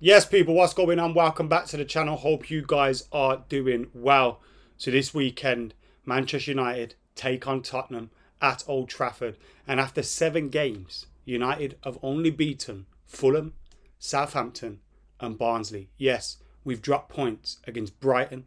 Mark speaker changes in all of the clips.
Speaker 1: Yes, people, what's going on? Welcome back to the channel. Hope you guys are doing well. So this weekend, Manchester United take on Tottenham at Old Trafford. And after 7 games, United have only beaten Fulham, Southampton and Barnsley. Yes, we've dropped points against Brighton,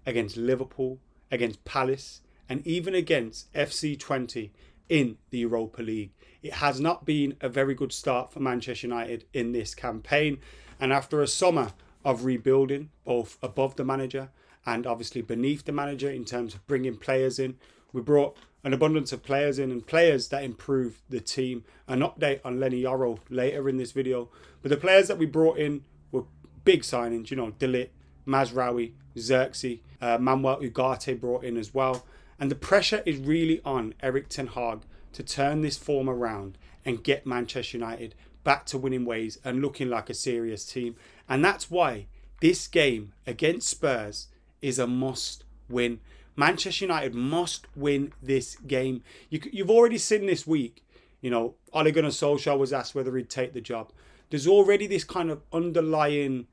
Speaker 1: against Liverpool, against Palace, and even against FC20 in the Europa League. It has not been a very good start for Manchester United in this campaign. And after a summer of rebuilding, both above the manager and obviously beneath the manager in terms of bringing players in, we brought an abundance of players in and players that improve the team. An update on Leny Yoro later in this video. But the players that we brought in were big signings, you know, De Ligt, Mazraoui, Xerxes, Manuel Ugarte brought in as well. And the pressure is really on Erik ten Hag to turn this form around and get Manchester United back to winning ways and looking like a serious team. And that's why this game against Spurs is a must win. Manchester United must win this game. You've already seen this week, you know, Ole Gunnar Solskjaer was asked whether he'd take the job. There's already this kind of underlying,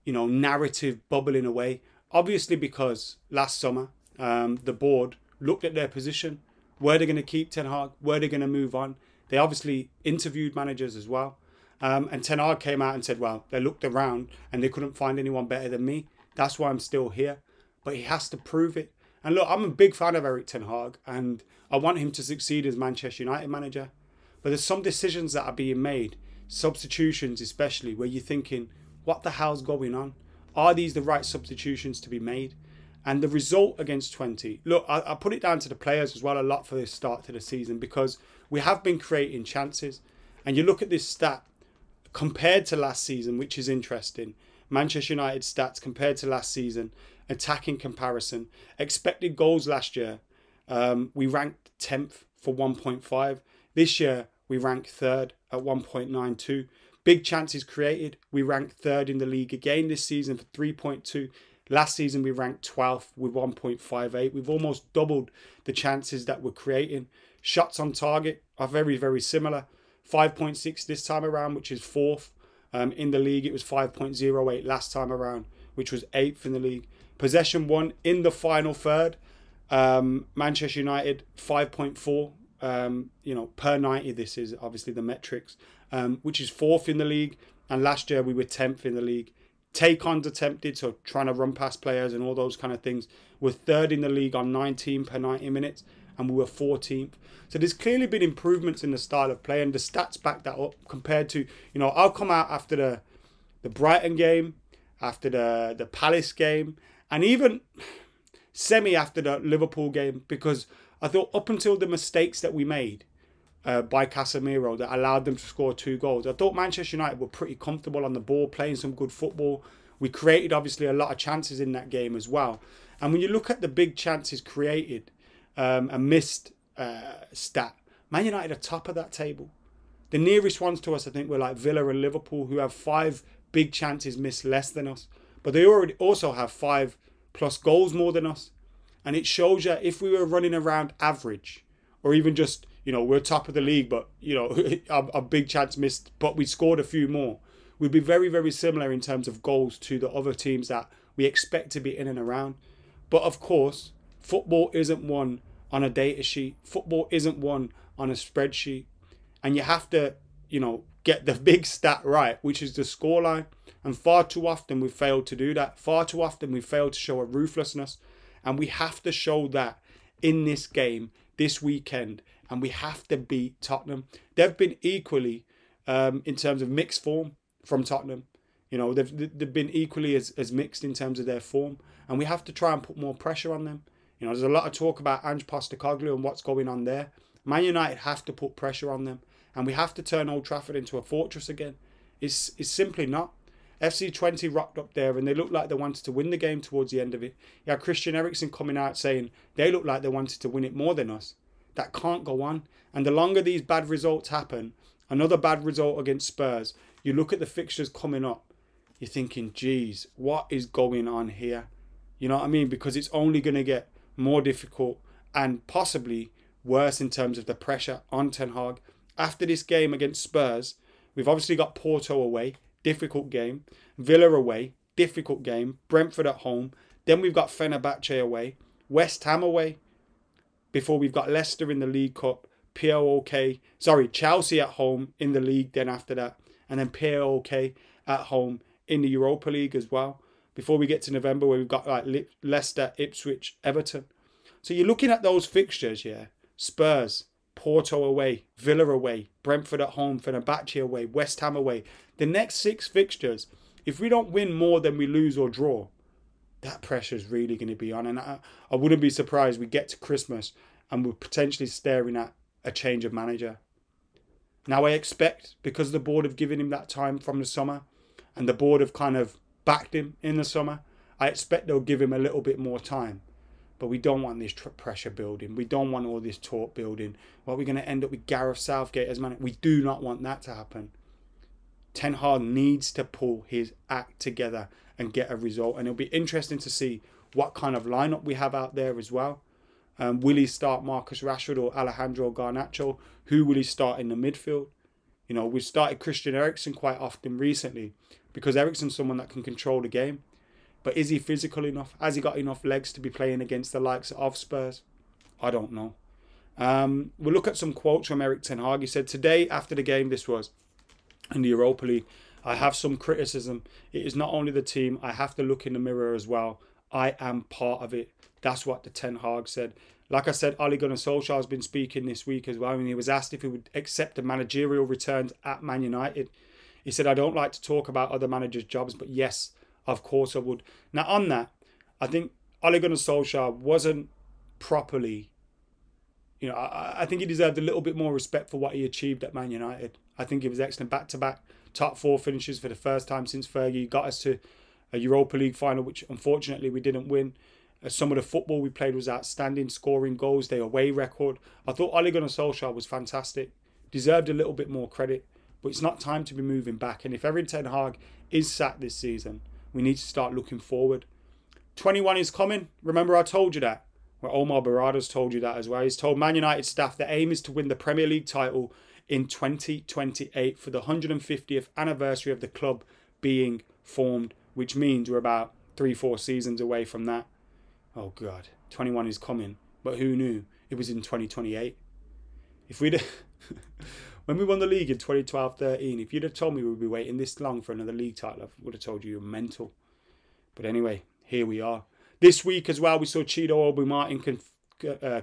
Speaker 1: you know, narrative bubbling away. Obviously because last summer, the board looked at their position. Were they going to keep Ten Hag? Were they going to move on? They obviously interviewed managers as well. And Ten Hag came out and said, well, they looked around and they couldn't find anyone better than me. That's why I'm still here. But he has to prove it. And look, I'm a big fan of Erik ten Hag and I want him to succeed as Manchester United manager. But there's some decisions that are being made, substitutions especially, where you're thinking, what the hell's going on? Are these the right substitutions to be made? And the result against 20, look, I put it down to the players as well a lot for the start to the season because we have been creating chances. And you look at this stat compared to last season, which is interesting. Manchester United stats compared to last season, attacking comparison, expected goals last year, we ranked 10th for 1.5. This year, we ranked 3rd at 1.92. Big chances created, we ranked 3rd in the league again this season for 3.2. Last season, we ranked 12th with 1.58. We've almost doubled the chances that we're creating. Shots on target are very, very similar. 5.6 this time around, which is 4th. In the league, it was 5.08 last time around, which was 8th in the league. Possession won in the final third. Manchester United, 5.4, you know, per 90. This is obviously the metrics, which is 4th in the league. And last year, we were 10th in the league. Take-ons attempted, so trying to run past players and all those kind of things. We're 3rd in the league on 19 per 90 minutes, and we were 14th. So there's clearly been improvements in the style of play, and the stats back that up compared to, you know, I'll come out after the Brighton game, after the Palace game, and even semi after the Liverpool game, because I thought up until the mistakes that we made by Casemiro that allowed them to score 2 goals, I thought Manchester United were pretty comfortable on the ball, playing some good football. We created obviously a lot of chances in that game as well. And when you look at the big chances created and missed stat, Man United are top of that table. The nearest ones to us, I think, were like Villa and Liverpool, who have 5 big chances missed less than us. But they already also have 5+ goals more than us. And it shows you if we were running around average, or even just, you know, we're top of the league, but, you know, a big chance missed, but we scored a few more, we'd be very, very similar in terms of goals to the other teams that we expect to be in and around. But of course, football isn't won on a data sheet. Football isn't won on a spreadsheet. And you have to, you know, get the big stat right, which is the scoreline. And far too often we failed to do that. Far too often we failed to show a ruthlessness. And we have to show that in this game, this weekend. And we have to beat Tottenham. They've been equally, in terms of mixed form from Tottenham. You know, they've been equally as mixed in terms of their form. And we have to try and put more pressure on them. You know, there's a lot of talk about Ange Postecoglou and what's going on there. Man United have to put pressure on them. And we have to turn Old Trafford into a fortress again. It's simply not. FC20 rocked up there and they looked like they wanted to win the game towards the end of it. You had Christian Eriksen coming out saying they looked like they wanted to win it more than us. That can't go on. And the longer these bad results happen, another bad result against Spurs, you look at the fixtures coming up, you're thinking, geez, what is going on here? You know what I mean? Because it's only going to get more difficult and possibly worse in terms of the pressure on Ten Hag. After this game against Spurs, we've obviously got Porto away. difficult game. Villa away, difficult game. Brentford at home. Then we've got Fenerbahce away. West Ham away. Before we've got Leicester in the League Cup. Chelsea at home in the league then after that. And then PAOK at home in the Europa League as well. Before we get to November where we've got like Leicester, Ipswich, Everton. So you're looking at those fixtures, yeah. Spurs, Porto away, Villa away, Brentford at home, Fenerbahce away, West Ham away. The next 6 fixtures, if we don't win more than we lose or draw, that pressure is really going to be on. And I wouldn't be surprised we get to Christmas and we're potentially staring at a change of manager. Now I expect, because the board have given him that time from the summer and the board have kind of backed him in the summer, I expect they'll give him a little bit more time. But we don't want this pressure building. We don't want all this talk building. Well, we're going to end up with Gareth Southgate as manager. We do not want that to happen. Ten Hag needs to pull his act together and get a result. And it'll be interesting to see what kind of lineup we have out there as well. Will he start Marcus Rashford or Alejandro Garnacho? Who will he start in the midfield? You know, we've started Christian Eriksen quite often recently because Eriksen's someone that can control the game. But is he physical enough? Has he got enough legs to be playing against the likes of Spurs? I don't know. We'll look at some quotes from Erik ten Hag. He said, today after the game, this was in the Europa League, I have some criticism. It is not only the team. I have to look in the mirror as well. I am part of it. That's what the Ten Hag said. Like I said, Ole Gunnar Solskjaer has been speaking this week as well. And he was asked if he would accept a managerial return at Man United. He said, I don't like to talk about other managers' jobs, but yes, of course I would. Now on that, I think Ole Gunnar Solskjaer wasn't properly, you know, I think he deserved a little bit more respect for what he achieved at Man United. I think he was excellent. Back-to-back top 4 finishes for the first time since Fergie got us to a Europa League final, which unfortunately we didn't win. Some of the football we played was outstanding, scoring goals, the away record. I thought Ole Gunnar Solskjaer was fantastic. Deserved a little bit more credit, but it's not time to be moving back. And if Erik ten Hag is sacked this season, we need to start looking forward. 21 is coming. Remember I told you that. Well, Omar Barada's told you that as well. He's told Man United staff the aim is to win the Premier League title in 2028 for the 150th anniversary of the club being formed, which means we're about 3-4 seasons away from that. Oh God, 21 is coming. But who knew it was in 2028? If we'd when we won the league in 2012-13, if you'd have told me we'd be waiting this long for another league title, I would have told you you're mental. But anyway, here we are. This week as well, we saw Chido Obi Martin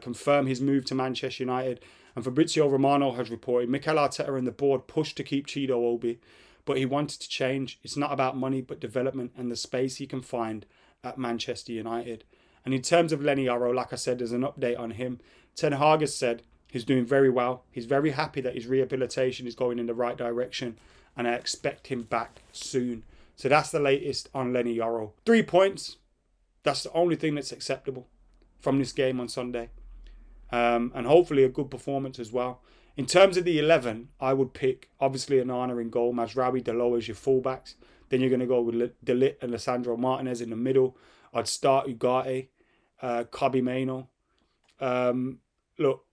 Speaker 1: confirm his move to Manchester United. And Fabrizio Romano has reported Mikel Arteta and the board pushed to keep Chido Obi, but he wanted to change. It's not about money, but development and the space he can find at Manchester United. And in terms of Leny Yoro, like I said, there's an update on him. Ten Hag has said he's doing very well. He's very happy that his rehabilitation is going in the right direction, and I expect him back soon. So that's the latest on Leny Yoro. 3 points. That's the only thing that's acceptable from this game on Sunday. And hopefully a good performance as well. In terms of the 11, I would pick, obviously, Onana in goal, Mazraoui, Dalot as your fullbacks. Then you're going to go with De Ligt and Lisandro Martinez in the middle. I'd start Ugarte, Kobbie Mainoo. Look,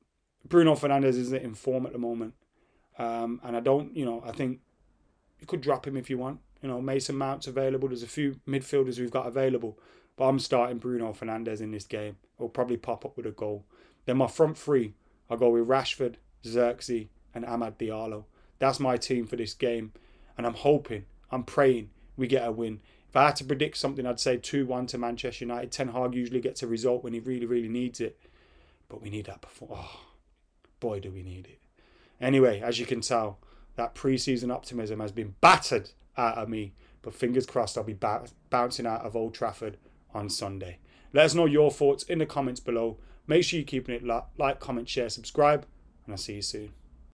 Speaker 1: Bruno Fernandes isn't in form at the moment. And I don't, I think you could drop him if you want. Mason Mount's available. There's a few midfielders we've got available. But I'm starting Bruno Fernandes in this game. He'll probably pop up with a goal. Then my front three, I'll go with Rashford, Xerxes and Amad Diallo. That's my team for this game. And I'm praying we get a win. If I had to predict something, I'd say 2-1 to Manchester United. Ten Hag usually gets a result when he really, really needs it. But we need that before. Oh, boy, do we need it. Anyway, as you can tell, that pre-season optimism has been battered out of me. But fingers crossed I'll be bouncing out of Old Trafford on Sunday. Let us know your thoughts in the comments below. Make sure you're keeping it like, comment, share, subscribe. And I'll see you soon.